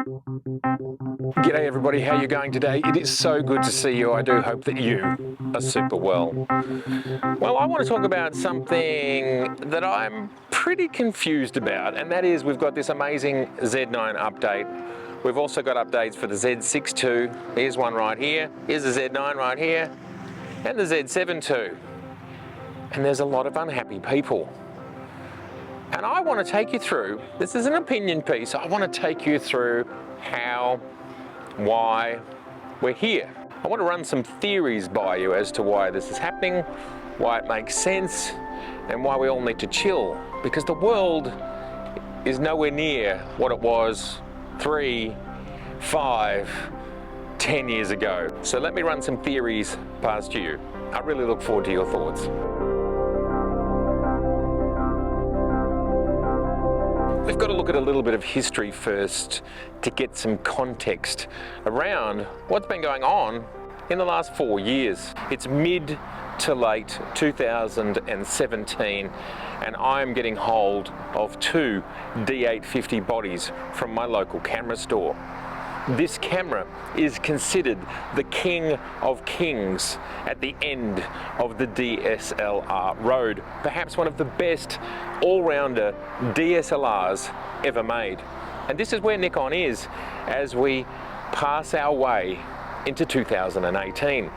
G'day everybody, how you going today? It is so good to see you. I do hope that you are super well. Well, I want to talk about something that I'm pretty confused about, and that is we've got this amazing Z9 update. We've also got updates for the Z6 II. Here's one right here. Here's the Z9 right here. And the Z7 II. And there's a lot of unhappy people. And I want to take you through, this is an opinion piece, I want to take you through how, why we're here. I want to run some theories by you as to why this is happening, why it makes sense, and why we all need to chill. Because the world is nowhere near what it was 3, 5, 10 years ago. So let me run some theories past you. I really look forward to your thoughts. We've got to look at a little bit of history first to get some context around what's been going on in the last 4 years. It's mid to late 2017 and I'm getting hold of 2 D850 bodies from my local camera store. This camera is considered the king of kings at the end of the DSLR road. Perhaps one of the best all-rounder DSLRs ever made. And this is where Nikon is as we pass our way into 2018.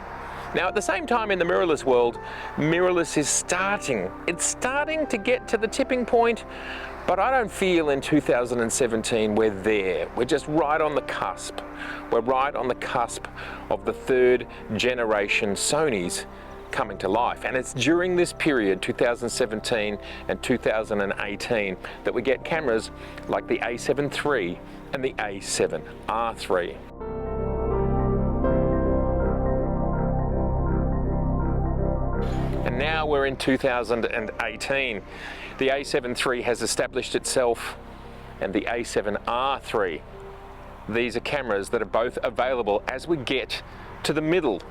Now at the same time in the mirrorless world, mirrorless is starting to get to the tipping point, but I don't feel in 2017 we're there. We're just right on the cusp. We're right on the cusp of the 3rd generation Sonys coming to life. And it's during this period, 2017 and 2018, that we get cameras like the A7 III and the A7R III. And now we're in 2018. The A7 III has established itself, and the A7R III. These are cameras that are both available as we get to the middle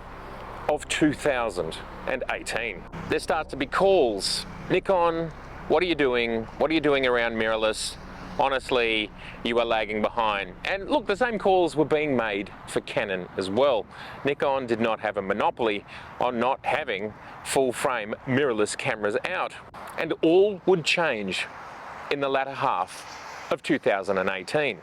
of 2018. There starts to be calls. Nikon, what are you doing? What are you doing around mirrorless? Honestly, you are lagging behind. And look, the same calls were being made for Canon as well. Nikon did not have a monopoly on not having full frame mirrorless cameras out. And all would change in the latter half of 2018.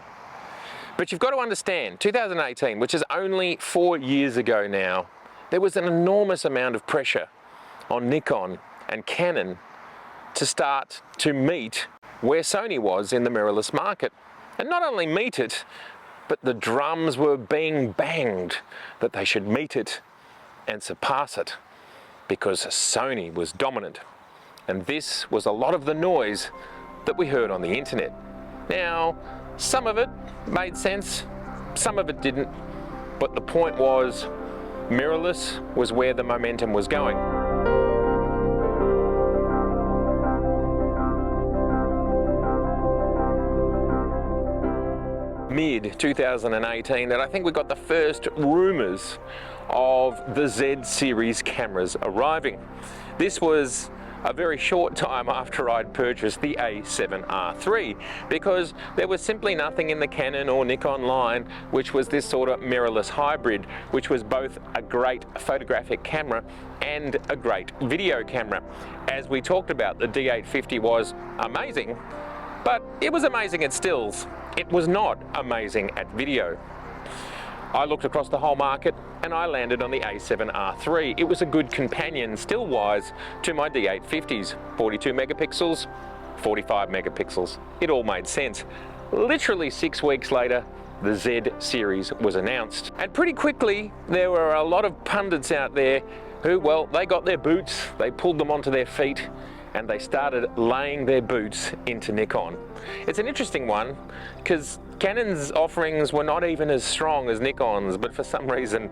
But you've got to understand, 2018, which is only 4 years ago now, there was an enormous amount of pressure on Nikon and Canon to start to meet where Sony was in the mirrorless market. And not only meet it, but the drums were being banged that they should meet it and surpass it, because Sony was dominant. And this was a lot of the noise that we heard on the internet. Now, some of it made sense, some of it didn't, but the point was, mirrorless was where the momentum was going. Mid-2018 that I think we got the first rumours of the Z series cameras arriving. This was a very short time after I'd purchased the A7R III, because there was simply nothing in the Canon or Nikon line which was this sort of mirrorless hybrid, which was both a great photographic camera and a great video camera. As we talked about, the D850 was amazing, but it was amazing at stills. It was not amazing at video. I looked across the whole market and I landed on the A7R III. It was a good companion, still-wise, to my D850s. 42 megapixels, 45 megapixels. It all made sense. Literally 6 weeks later, the Z series was announced. And pretty quickly, there were a lot of pundits out there who, well, they got their boots, they pulled them onto their feet, and they started laying their boots into Nikon. It's an interesting one, because Canon's offerings were not even as strong as Nikon's, but for some reason,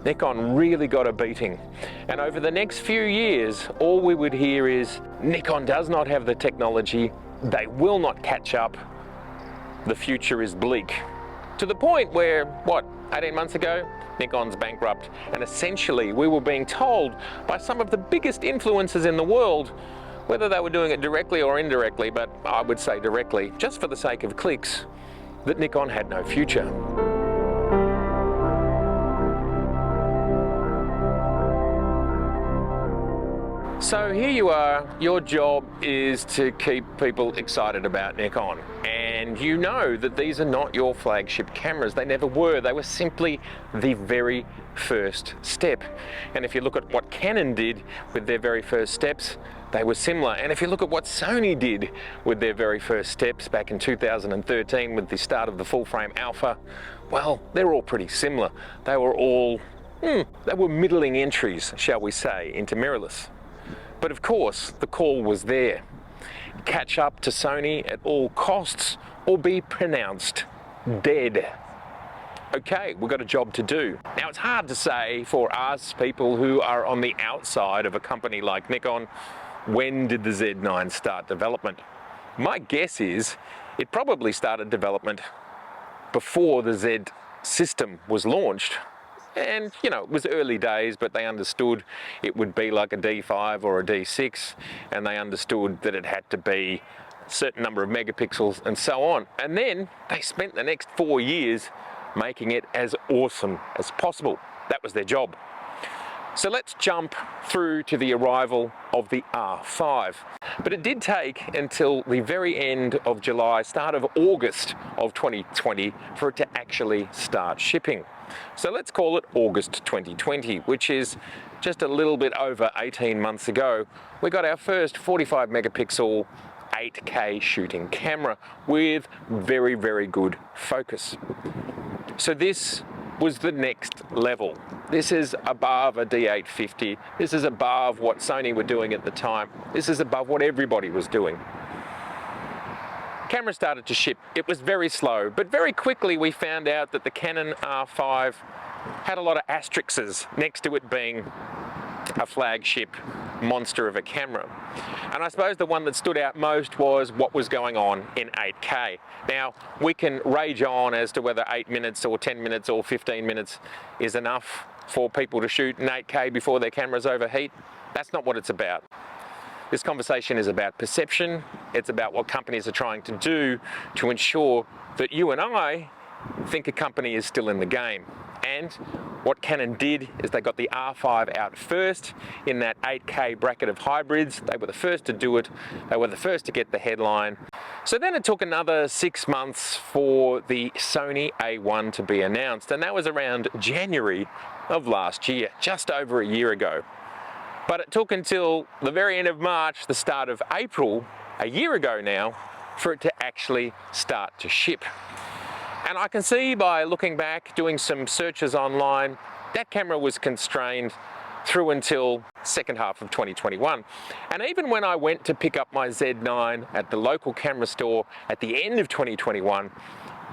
Nikon really got a beating. And over the next few years, all we would hear is, Nikon does not have the technology, they will not catch up, the future is bleak. To the point where, 18 months ago, Nikon's bankrupt, and essentially we were being told by some of the biggest influencers in the world, whether they were doing it directly or indirectly, but I would say directly, just for the sake of clicks, that Nikon had no future. So here you are, your job is to keep people excited about Nikon. And you know that these are not your flagship cameras. They never were. They were simply the very first step. And if you look at what Canon did with their very first steps, they were similar. And if you look at what Sony did with their very first steps back in 2013 with the start of the full frame alpha, well, they're all pretty similar. They were all, they were middling entries, shall we say, into mirrorless. But of course, the call was there. Catch up to Sony at all costs or be pronounced dead. Okay, we've got a job to do. Now, it's hard to say for us people who are on the outside of a company like Nikon, when did the Z9 start development? My guess is it probably started development before the Z system was launched. And, you know, it was early days, but they understood it would be like a D5 or a D6, and they understood that it had to be a certain number of megapixels and so on. And then they spent the next 4 years making it as awesome as possible. That was their job. So let's jump through to the arrival of the R5. But it did take until the very end of July, start of August of 2020 for it to actually start shipping. So let's call it August 2020, which is just a little bit over 18 months ago. We got our first 45 megapixel 8K shooting camera with very, very good focus. So this was the next level. This is above a D850. This is above what Sony were doing at the time. This is above what everybody was doing. Camera started to ship. It was very slow, but very quickly we found out that the Canon R5 had a lot of asterisks next to it being a flagship monster of a camera. And I suppose the one that stood out most was what was going on in 8K. Now, we can rage on as to whether 8 minutes or 10 minutes or 15 minutes is enough for people to shoot in 8K before their cameras overheat. That's not what it's about. This conversation is about perception. It's about what companies are trying to do to ensure that you and I think a company is still in the game. And what Canon did is they got the R5 out first in that 8K bracket of hybrids. They were the first to do it. They were the first to get the headline. So then it took another 6 months for the Sony A1 to be announced, and that was around January of last year, just over a year ago. But it took until the very end of March, the start of April, a year ago now, for it to actually start to ship. And I can see by looking back, doing some searches online, that camera was constrained through until second half of 2021. And even when I went to pick up my Z9 at the local camera store at the end of 2021,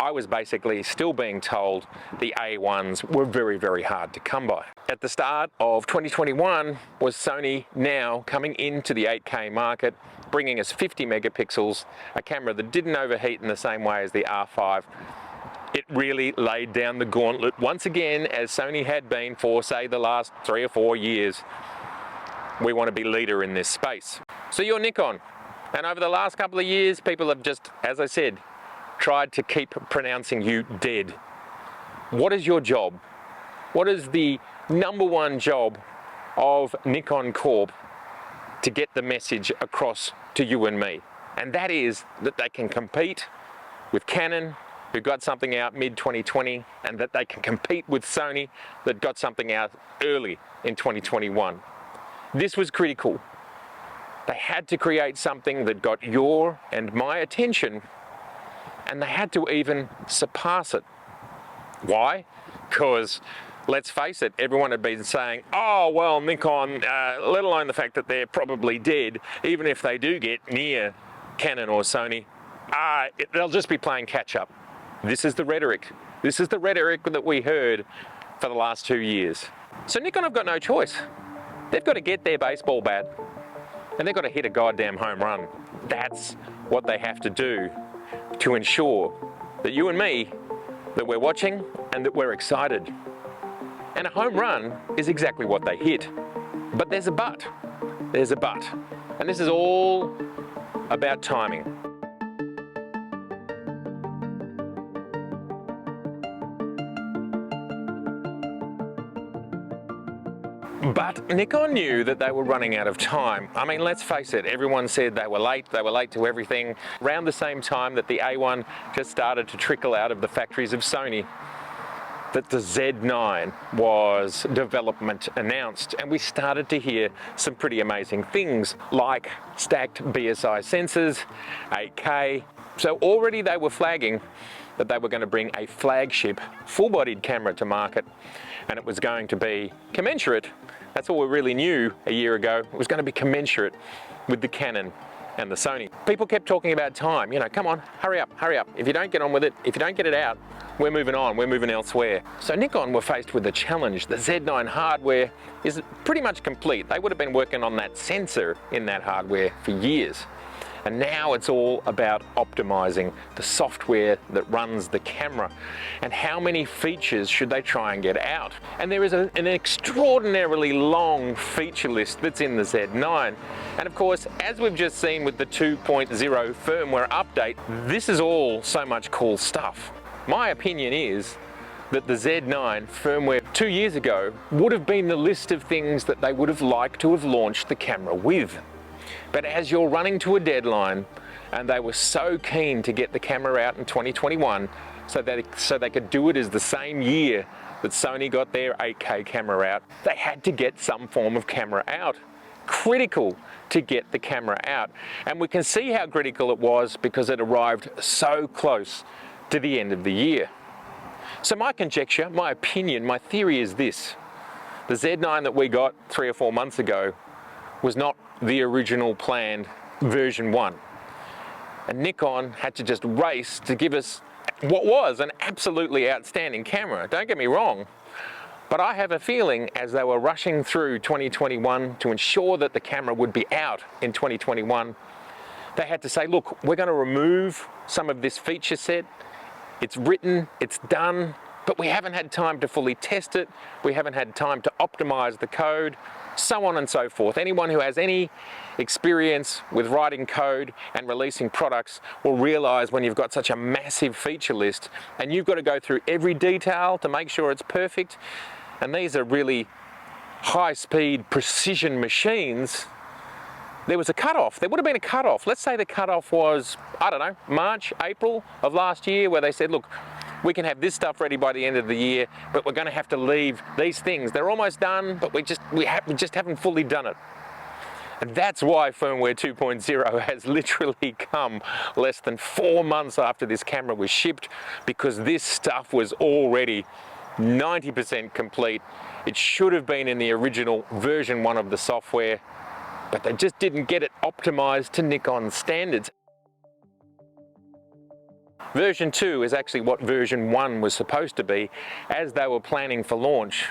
I was basically still being told the A1s were very, very hard to come by. At the start of 2021 was Sony now coming into the 8K market, bringing us 50 megapixels, a camera that didn't overheat in the same way as the R5. It really laid down the gauntlet once again, as Sony had been for, say, the last 3 or 4 years. We want to be leader in this space. So you're Nikon, and over the last couple of years, people have just, as I said, tried to keep pronouncing you dead. What is your job? What is the #1 job of Nikon Corp to get the message across to you and me? And that is that they can compete with Canon, who got something out mid-2020, and that they can compete with Sony, that got something out early in 2021. This was critical. They had to create something that got your and my attention, and they had to even surpass it. Why? Because, let's face it, everyone had been saying, oh, well, Nikon, let alone the fact that they're probably dead, even if they do get near Canon or Sony, they'll just be playing catch-up. This is the rhetoric. This is the rhetoric that we heard for the last 2 years. So Nikon have got no choice. They've got to get their baseball bat, and they've got to hit a goddamn home run. That's what they have to do to ensure that you and me, that we're watching and that we're excited. And a home run is exactly what they hit. But there's a but. There's a but. And this is all about timing. But Nikon knew that they were running out of time. I mean, let's face it, everyone said they were late to everything. Around the same time that the A1 just started to trickle out of the factories of Sony, that the Z9 was development announced, and we started to hear some pretty amazing things like stacked BSI sensors, 8K. So already they were flagging that they were going to bring a flagship full-bodied camera to market, and it was going to be commensurate. That's all we really knew a year ago. It was going to be commensurate with the Canon and the Sony. People kept talking about time, you know, come on, hurry up, hurry up. If you don't get on with it, if you don't get it out, we're moving on, we're moving elsewhere. So Nikon were faced with the challenge. The Z9 hardware is pretty much complete. They would have been working on that sensor in that hardware for years. And now it's all about optimizing the software that runs the camera and how many features should they try and get out. And there is an extraordinarily long feature list that's in the Z9. And of course, as we've just seen with the 2.0 firmware update, this is all so much cool stuff. My opinion is that the Z9 firmware 2 years ago would have been the list of things that they would have liked to have launched the camera with. But as you're running to a deadline, and they were so keen to get the camera out in 2021 so they could do it as the same year that Sony got their 8K camera out, they had to get some form of camera out. Critical to get the camera out. And we can see how critical it was because it arrived so close to the end of the year. So my conjecture, my opinion, my theory is this. The Z9 that we got 3 or 4 months ago was not the original planned version 1. And Nikon had to just race to give us what was an absolutely outstanding camera. Don't get me wrong, but I have a feeling as they were rushing through 2021 to ensure that the camera would be out in 2021, they had to say, look, we're going to remove some of this feature set. It's written, it's done, but we haven't had time to fully test it. We haven't had time to optimize the code, so on and so forth. Anyone who has any experience with writing code and releasing products will realize when you've got such a massive feature list and you've got to go through every detail to make sure it's perfect, and these are really high-speed precision machines, there was a cutoff. There would have been a cutoff. Let's say the cutoff was, I don't know, March, April of last year, where they said, look, we can have this stuff ready by the end of the year, but we're going to have to leave these things. They're almost done, but we just haven't fully done it. And that's why firmware 2.0 has literally come less than 4 months after this camera was shipped, because this stuff was already 90% complete. It should have been in the original version 1 of the software, but they just didn't get it optimized to Nikon standards. Version 2 is actually what version 1 was supposed to be as they were planning for launch.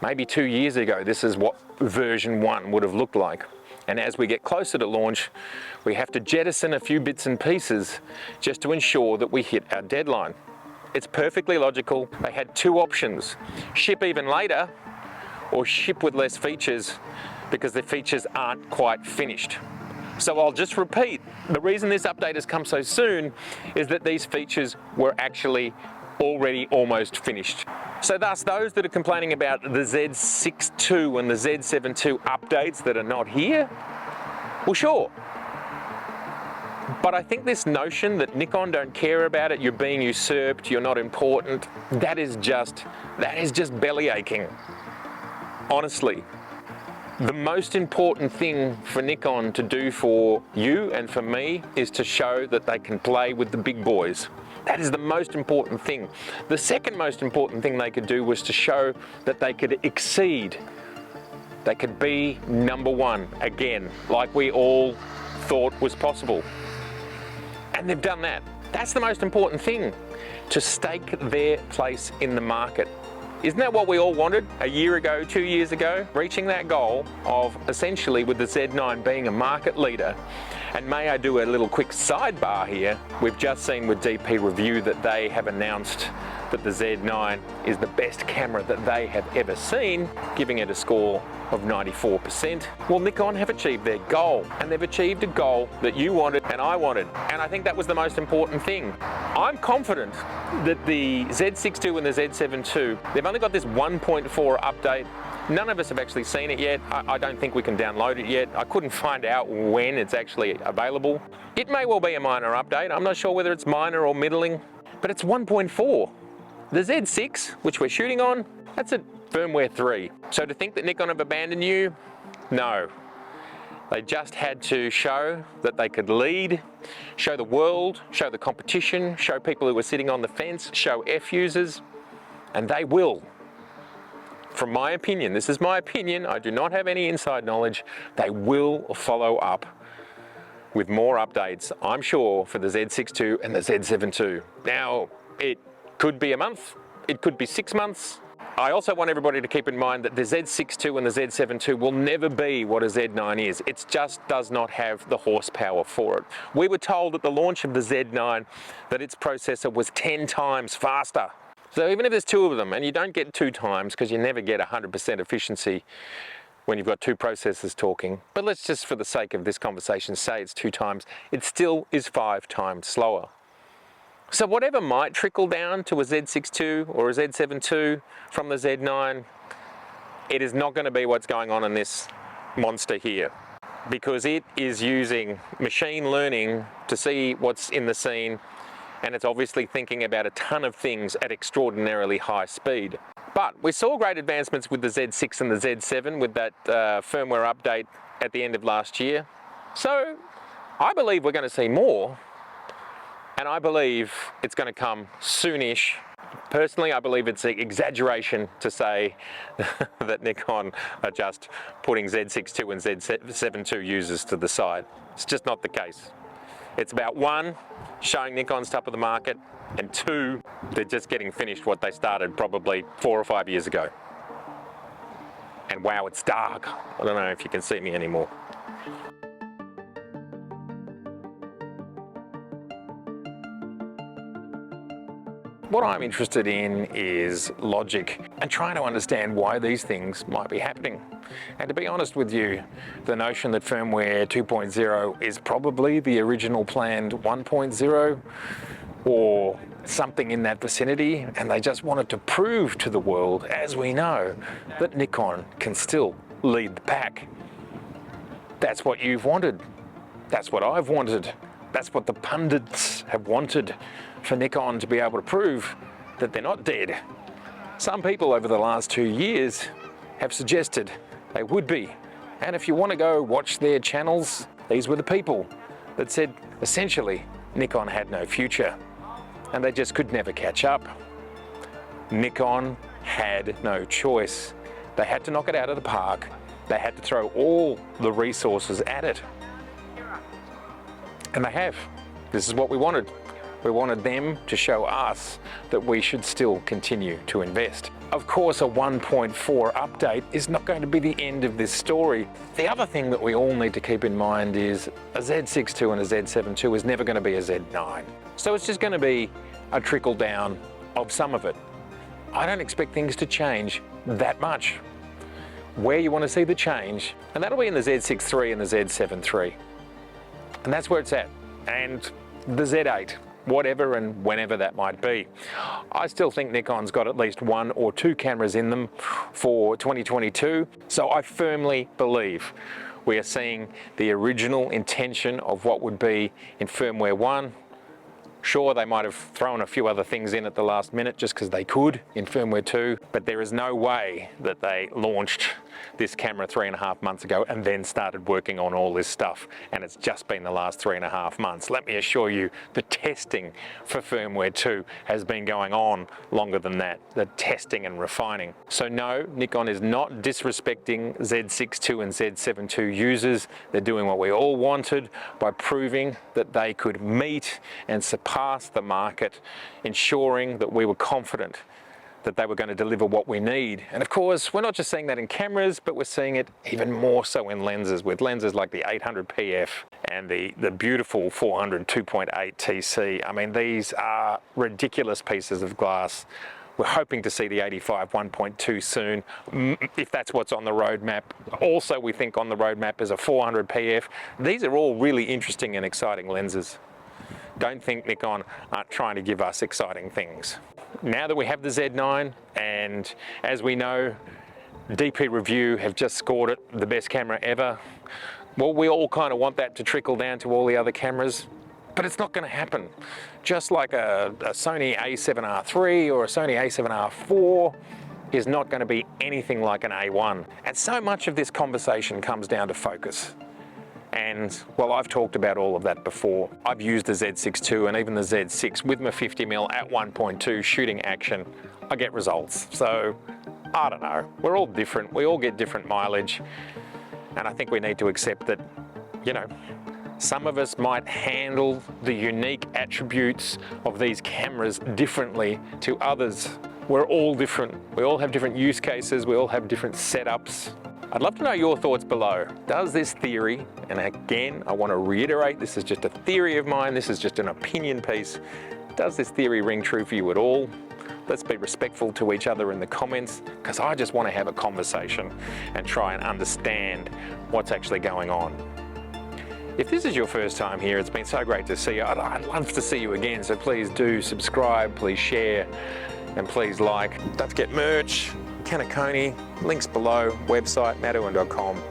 Maybe 2 years ago, this is what version 1 would have looked like. And as we get closer to launch, we have to jettison a few bits and pieces just to ensure that we hit our deadline. It's perfectly logical. They had 2 options: ship even later or ship with less features because the features aren't quite finished. So I'll just repeat, the reason this update has come so soon is that these features were actually already almost finished. So thus, those that are complaining about the Z6 II and the Z7 II updates that are not here, well, sure. But I think this notion that Nikon don't care about it, you're being usurped, you're not important, that is just belly aching. Honestly. The most important thing for Nikon to do for you and for me is to show that they can play with the big boys. That is the most important thing. The second most important thing they could do was to show that they could exceed. They could be #1 again, like we all thought was possible. And they've done that. That's the most important thing, to stake their place in the market. Isn't that what we all wanted a year ago, 2 years ago? Reaching that goal of essentially with the Z9 being a market leader. And may I do a little quick sidebar here? We've just seen with DP Review that they have announced that the Z9 is the best camera that they have ever seen, giving it a score of 94%. Well, Nikon have achieved their goal, and they've achieved a goal that you wanted and I wanted, and I think that was the most important thing. I'm confident that the Z6 II and the Z7 II, they've only got this 1.4 update. None of us have actually seen it yet. I don't think we can download it yet. I couldn't find out when it's actually available. It may well be a minor update. I'm not sure whether it's minor or middling, but it's 1.4. The Z6, which we're shooting on, that's a FirmWare 3. So to think that Nikon have abandoned you, no. They just had to show that they could lead, show the world, show the competition, show people who were sitting on the fence, show F users, and they will. From my opinion, this is my opinion, I do not have any inside knowledge, they will follow up with more updates, I'm sure, for the Z6 II and the Z7 II. Now, it could be a month, it could be 6 months. I also want everybody to keep in mind that the Z6 II and the Z7 II will never be what a Z9 is. It just does not have the horsepower for it. We were told at the launch of the Z9 that its processor was 10 times faster. So even if there's two of them, and you don't get 2 times because you never get 100% efficiency when you've got 2 processors talking, but let's just for the sake of this conversation say it's 2 times, it still is 5 times slower. So whatever might trickle down to a Z6 II or a Z7 II from the Z9, it is not going to be what's going on in this monster here, because it is using machine learning to see what's in the scene, and it's obviously thinking about a ton of things at extraordinarily high speed. But we saw great advancements with the Z6 and the Z7 with that firmware update at the end of last year. So I believe we're going to see more, and I believe it's going to come soonish. Personally, I believe it's an exaggeration to say that Nikon are just putting Z6 II and Z7 II users to the side. It's just not the case. It's about 1, showing Nikon's top of the market, and 2, they're just getting finished what they started probably 4 or 5 years ago. And wow, it's dark. I don't know if you can see me anymore. What I'm interested in is logic and trying to understand why these things might be happening. And to be honest with you, the notion that FirmWare 2.0 is probably the original planned 1.0 or something in that vicinity, and they just wanted to prove to the world, as we know, that Nikon can still lead the pack. That's what you've wanted. That's what I've wanted. That's what the pundits have wanted, for Nikon to be able to prove that they're not dead. Some people over the last 2 years have suggested they would be. And if you want to go watch their channels, these were the people that said essentially Nikon had no future and they just could never catch up. Nikon had no choice. They had to knock it out of the park. They had to throw all the resources at it. And they have. This is what we wanted. We wanted them to show us that we should still continue to invest. Of course, a 1.4 update is not going to be the end of this story. The other thing that we all need to keep in mind is a Z6 II and a Z7 II is never going to be a Z9. So it's just going to be a trickle down of some of it. I don't expect things to change that much. Where you want to see the change, and that'll be in the Z6 III and the Z7 III. And that's where it's at. And the Z8. Whatever and whenever that might be. I still think Nikon's got at least 1 or 2 cameras in them for 2022, so I firmly believe we are seeing the original intention of what would be in firmware 1. Sure, they might have thrown a few other things in at the last minute just because they could in firmware 2, but there is no way that they launched this camera 3.5 months ago and then started working on all this stuff, and it's just been the last 3.5 months. Let me assure you, the testing for firmware 2 has been going on longer than that, the testing and refining. So no, Nikon is not disrespecting Z6 II and Z7 II users. They're doing what we all wanted by proving that they could meet and surpass the market, ensuring that we were confident that they were going to deliver what we need. And of course, we're not just seeing that in cameras, but we're seeing it even more so in lenses, with lenses like the 800 PF and the beautiful 400 2.8 TC. I mean, these are ridiculous pieces of glass. We're hoping to see the 85 1.2 soon, if that's what's on the roadmap. Also, we think on the roadmap is a 400 PF. These are all really interesting and exciting lenses. Don't think Nikon aren't trying to give us exciting things. Now that we have the Z9, and as we know, DP Review have just scored it the best camera ever, well, we all kind of want that to trickle down to all the other cameras, but it's not going to happen. Just like a Sony A7R III or a Sony A7R IV is not going to be anything like an A1. And so much of this conversation comes down to focus. And, well, I've talked about all of that before. I've used the Z6 II and even the Z6 with my 50mm at 1.2 shooting action. I get results. So, I don't know. We're all different. We all get different mileage. And I think we need to accept that, you know, some of us might handle the unique attributes of these cameras differently to others. We're all different. We all have different use cases. We all have different setups. I'd love to know your thoughts below. Does this theory, and again, I want to reiterate, this is just a theory of mine, this is just an opinion piece, does this theory ring true for you at all? Let's be respectful to each other in the comments, because I just want to have a conversation and try and understand what's actually going on. If this is your first time here, it's been so great to see you. I'd love to see you again, so please do subscribe, please share, and please like. Don't forget merch, Canon, links below, website, mattirwin.com,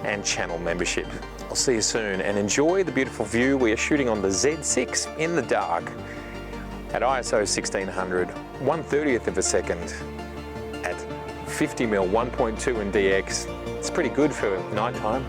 and channel membership. I'll see you soon, and enjoy the beautiful view. We are shooting on the Z6 in the dark at ISO 1600, 1/30th of a second at 50mm 1.2 in DX. It's pretty good for nighttime.